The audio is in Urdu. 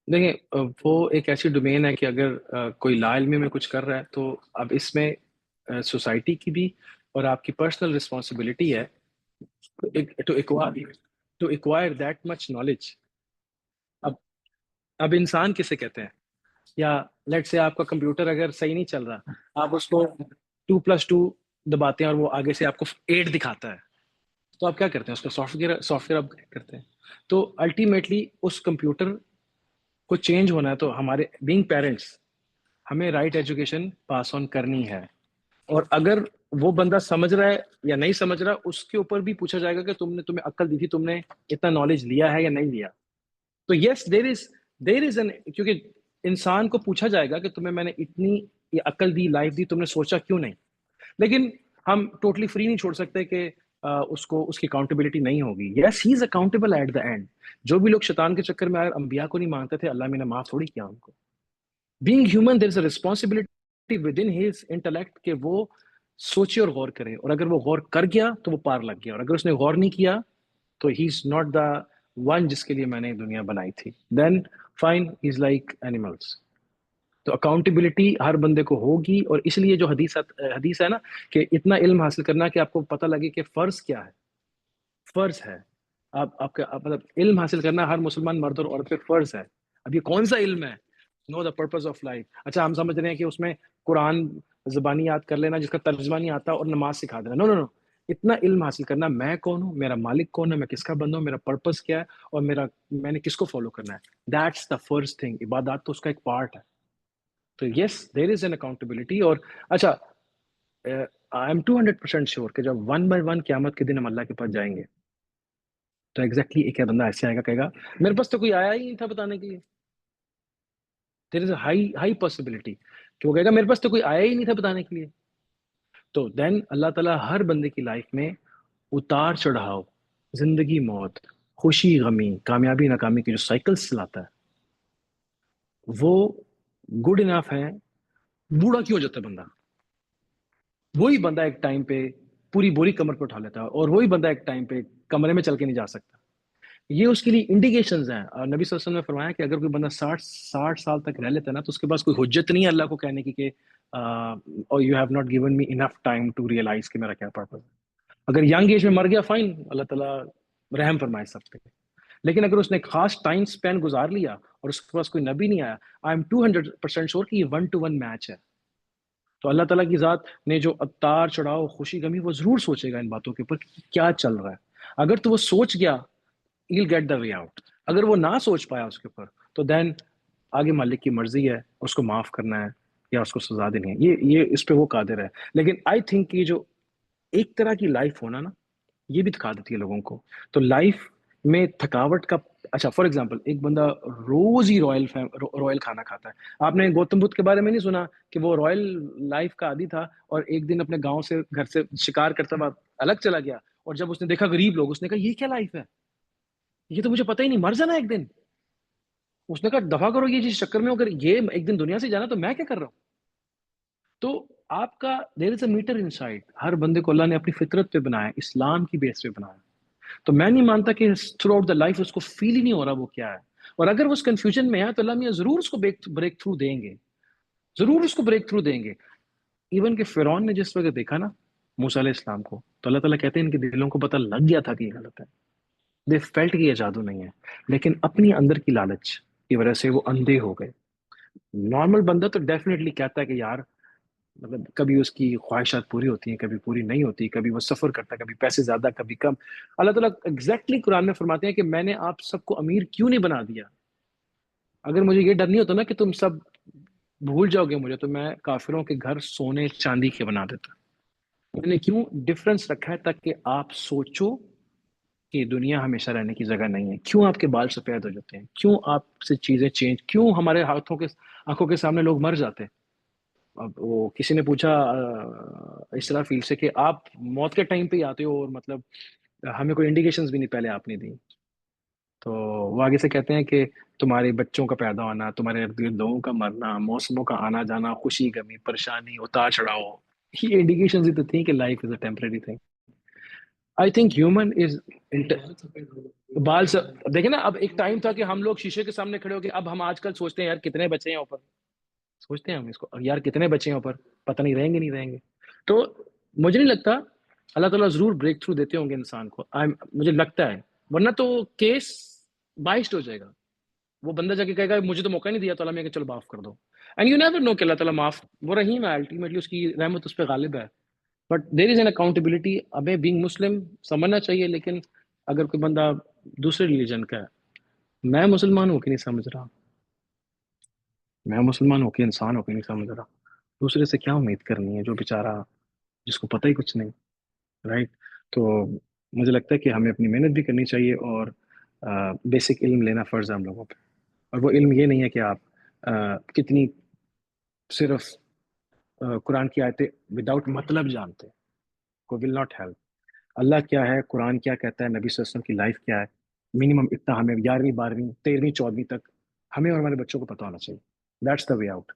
دیکھیں وہ ایک ایسی ڈومین ہے کہ اگر کوئی لا علمی میں کچھ کر رہا ہے تو اب اس میں سوسائٹی کی بھی اور آپ کی پرسنل رسپانسبلٹی ہے to acquire that much knowledge. اب اب انسان کسے کہتے ہیں؟ یا لیٹ سے آپ کا کمپیوٹر اگر صحیح نہیں چل رہا، آپ اس کو 2+2 دباتے ہیں اور وہ آگے سے آپ کو 8 دکھاتا ہے، تو آپ کیا کرتے ہیں؟ اس کا سافٹ ویئر اپ کرتے ہیں. تو الٹیمیٹلی اس کمپیوٹر کو چینج ہونا ہے تو ہمارے بینگ پیرنٹس ہمیں رائٹ ایجوکیشن پاس آن کرنی ہے. اور اگر وہ بندہ سمجھ رہا ہے یا نہیں سمجھ رہا، اس کے اوپر بھی پوچھا جائے گا کہ تمہیں عقل دی تھی، تم نے اتنا نالج لیا ہے یا نہیں لیا. تو یس دیر از این، کیونکہ انسان کو پوچھا جائے گا کہ تمہیں میں نے اتنی یہ عقل دی، لائف دی، تم نے سوچا کیوں نہیں. لیکن ہم ٹوٹلی فری نہیں چھوڑ سکتے کہ اس کو اس کی اکاؤنٹیبلٹی نہیں ہوگی. یس ہی از اکاؤنٹیبل ایٹ دا اینڈ. جو بھی لوگ شیطان کے چکر میں آئے انبیاء کو نہیں مانگتے تھے، اللہ میں نے معاف تھوڑی کیا ان کو. Being human there is a responsibility with in his intellect کہ وہ سوچے اور غور کرے، اور اگر وہ غور کر گیا تو وہ پار لگ گیا، اور اگر اس نے غور نہیں کیا تو ہی از ناٹ دا ون جس کے لیے میں نے دنیا بنائی تھی. دین فائن از لائک اینیملس. تو اکاؤنٹیبلٹی ہر بندے کو ہوگی. اور اس لیے جو حدیث ہے نا کہ اتنا علم حاصل کرنا کہ آپ کو پتہ لگے کہ فرض کیا ہے. فرض ہے آپ کا مطلب علم حاصل کرنا ہر مسلمان مرد اور عورت پہ فرض ہے. اب یہ کون سا علم ہے؟ نو دا پرپز آف لائف. اچھا ہم سمجھ رہے ہیں کہ اس میں قرآن زبانی یاد کر لینا جس کا ترجمہ نہیں آتا اور نماز سکھا دینا. نو نو نو. اتنا علم حاصل کرنا میں کون ہوں، میرا مالک کون ہے، میں کس کا بندہ ہوں، میرا پرپز کیا ہے، اور میں نے کس کو فالو کرنا ہے. That's the first thing. عبادات تو اس کا ایک پارٹ ہے. تو یس دیر از این اکاؤنٹیبلٹی. اور اچھا آئی ایم 200% شیور کہ جب 1 by 1 قیامت کے دن ہم اللہ کے پاس جائیں گے تو ایگزیکٹلی ایک بندہ ایسے آئے گا، کہے گا میرے پاس تو کوئی آیا ہی نہیں تھا بتانے کے لیے. دیر از اے ہائی پاسبلٹی کہ وہ کہے گا میرے پاس تو کوئی آیا ہی نہیں تھا بتانے کے لیے. تو دین اللہ تعالیٰ ہر بندے کی لائف میں اتار چڑھاؤ، زندگی موت، خوشی غمی، کامیابی ناکامی کی جو سائیکلز چلاتا ہے وہ گڈ انف ہے. بوڑھا کیوں ہو جاتا ہے بندہ؟ وہی بندہ ایک ٹائم پہ پوری بوری کمر پہ اٹھا لیتا ہے، اور وہی بندہ ایک ٹائم پہ کمرے میں چل کے نہیں جا سکتا. یہ اس کے لیے انڈیکیشنز ہیں. اور نبی صلی اللہ علیہ وسلم نے فرمایا کہ اگر کوئی بندہ 60 سال تک رہ لیتا ہے نا تو اس کے پاس کوئی حجت نہیں ہے اللہ کو کہنے کی کہ اور you have not given me enough time to realize کہ میرا کیا پرپز ہے. اگر ینگ ایج میں مر گیا فائن، اللہ تعالیٰ رحم فرمائے سب پہ. لیکن اگر اس نے خاص ٹائم سپین گزار لیا اور اس کے پاس کوئی نبی نہیں آیا، آئی ایم 200% شور کہ یہ 1 to 1 میچ ہے. تو اللہ تعالیٰ کی ذات نے جو اتار چڑھاؤ، خوشی غمی، وہ ضرور سوچے گا ان باتوں کے اوپر کیا چل رہا ہے. اگر تو وہ سوچ گیا he'll get the way out. اگر وہ نہ سوچ پایا اس کے اوپر تو دین آگے مالک کی مرضی ہے، اس کو معاف کرنا ہے یا اس کو سزا دینی ہے. یہ اس پہ وہ قادر ہے. لیکن آئی تھنک یہ جو ایک طرح کی لائف ہونا نا یہ بھی دکھا دیتی ہے لوگوں کو. تو لائف میں تھکاوٹ کا، اچھا فار ایگزامپل ایک بندہ روز ہی رائل کھانا کھاتا ہے. آپ نے گوتم بدھ کے بارے میں نہیں سنا کہ وہ رائل لائف کا عادی تھا اور ایک دن اپنے گاؤں سے گھر سے شکار کرتا ہوا الگ چلا گیا، اور جب اس نے دیکھا غریب لوگ، اس نے کہا یہ کیا لائف ہے، یہ تو مجھے پتہ ہی نہیں، مر جانا ایک دن. اس نے کہا دفع کرو یہ جس چکر میں، اگر یہ ایک دن دنیا سے جانا تو میں کیا کر رہا ہوں. تو آپ کا دیر از اے میٹر ان سائڈ. ہر بندے کو اللہ نے اپنی فطرت پہ بنایا، اسلام کی بیس پہ بنایا. تو میں نہیں مانتا کہ تھرو آؤٹ دا لائف اس کو فیل ہی نہیں ہو رہا وہ کیا ہے. اور اگر وہ اس کنفیوژن میں ہے تو اللہ میاں ضرور اس کو بریک تھرو دیں گے، ضرور اس کو بریک تھرو دیں گے. ایون کہ فرعون نے جس وقت دیکھا نا موسیٰ علیہ السلام کو، تو اللہ تعالیٰ کہتے ہیں ان کے دلوں کو پتہ لگ گیا تھا کہ یہ غلط ہے. دے فیلٹ کہ یہ جادو نہیں ہے، لیکن اپنی اندر کی لالچ کی وجہ سے وہ اندھے ہو گئے. نارمل بندہ تو ڈیفینیٹلی کہتا ہے کہ یار مطلب کبھی اس کی خواہشات پوری ہوتی ہیں، کبھی پوری نہیں ہوتی، کبھی وہ سفر کرتا ہے، کبھی پیسے زیادہ کبھی کم. اللہ تعالیٰ ایگزیکٹلی قرآن میں فرماتے ہیں کہ میں نے آپ سب کو امیر کیوں نہیں بنا دیا. اگر مجھے یہ ڈر نہیں ہوتا نا کہ تم سب بھول جاؤ گے مجھے، تو میں کافروں کے گھر سونے چاندی کے بنا دیتا. میں نے کیوں ڈفرنس رکھا ہے تاکہ آپ سوچو کہ دنیا ہمیشہ رہنے کی جگہ نہیں ہے. کیوں آپ کے بال سفید ہو جاتے ہیں، کیوں آپ سے چیزیں چینج، کیوں ہمارے آنکھوں کے سامنے لوگ مر جاتے ہیں. اب وہ کسی نے پوچھا اسرافیل سے کہ آپ موت کے ٹائم پہ ہی آتے ہو اور مطلب ہمیں کوئی انڈیکیشنز بھی نہیں پہلے آپ نے دی. تو وہ آگے سے کہتے ہیں کہ تمہارے بچوں کا پیدا ہونا، تمہارے ارد گرد لوگوں کا مرنا، موسموں کا آنا جانا، خوشی غمی، پریشانی، اتار چڑھاؤ، یہ انڈیکیشنز ہی تو تھیں کہ life is a temporary thing. I think human is بال سے دیکھیں نا، اب ایک ٹائم تھا کہ ہم لوگ شیشے کے سامنے کھڑے ہو کے، اب ہم آج کل سوچتے ہیں یار کتنے بچے ہیں اوپر، سوچتے ہیں ہم اس کو یار کتنے بچے ہیں اوپر، پتہ نہیں رہیں گے نہیں رہیں گے. تو مجھے نہیں لگتا اللہ تعالیٰ ضرور بریک تھرو دیتے ہوں گے انسان کو، مجھے لگتا ہے، ورنہ تو کیس بائسٹ ہو جائے گا. وہ بندہ جا کے کہے گا مجھے تو موقع نہیں دیا تعالیٰ میں کہ چلو معاف کر دو. اینڈ یو نیور نو کہ اللہ تعالیٰ معاف، وہ رحیم ہے، الٹیمیٹلی اس کی رحمت اس پہ غالب ہے. But there is an accountability. ہمیں بینگ مسلم سمجھنا چاہیے، لیکن اگر کوئی بندہ دوسرے ریلیجن کا ہے، میں مسلمان ہو کے نہیں سمجھ رہا، میں مسلمان ہو کے انسان ہو کے نہیں سمجھ رہا، دوسرے سے کیا امید کرنی ہے جو بیچارہ جس کو پتہ ہی کچھ نہیں، رائٹ. تو مجھے لگتا ہے کہ ہمیں اپنی محنت بھی کرنی چاہیے، اور بیسک علم لینا فرض ہے ہم لوگوں پہ. اور وہ علم یہ نہیں ہے کہ آپ کتنی صرف قرآن کی آیتیں وداؤٹ مطلب جانتے ہیں، کو ول ناٹ ہیلپ. اللہ کیا ہے، قرآن کیا کہتا ہے، نبی صلی اللہ علیہ وسلم کی لائف کیا ہے، منیمم اتنا ہمیں 11ویں 12ویں 13ویں 14ویں تک ہمیں اور ہمارے بچوں کو پتہ ہونا چاہیے. That's the way out.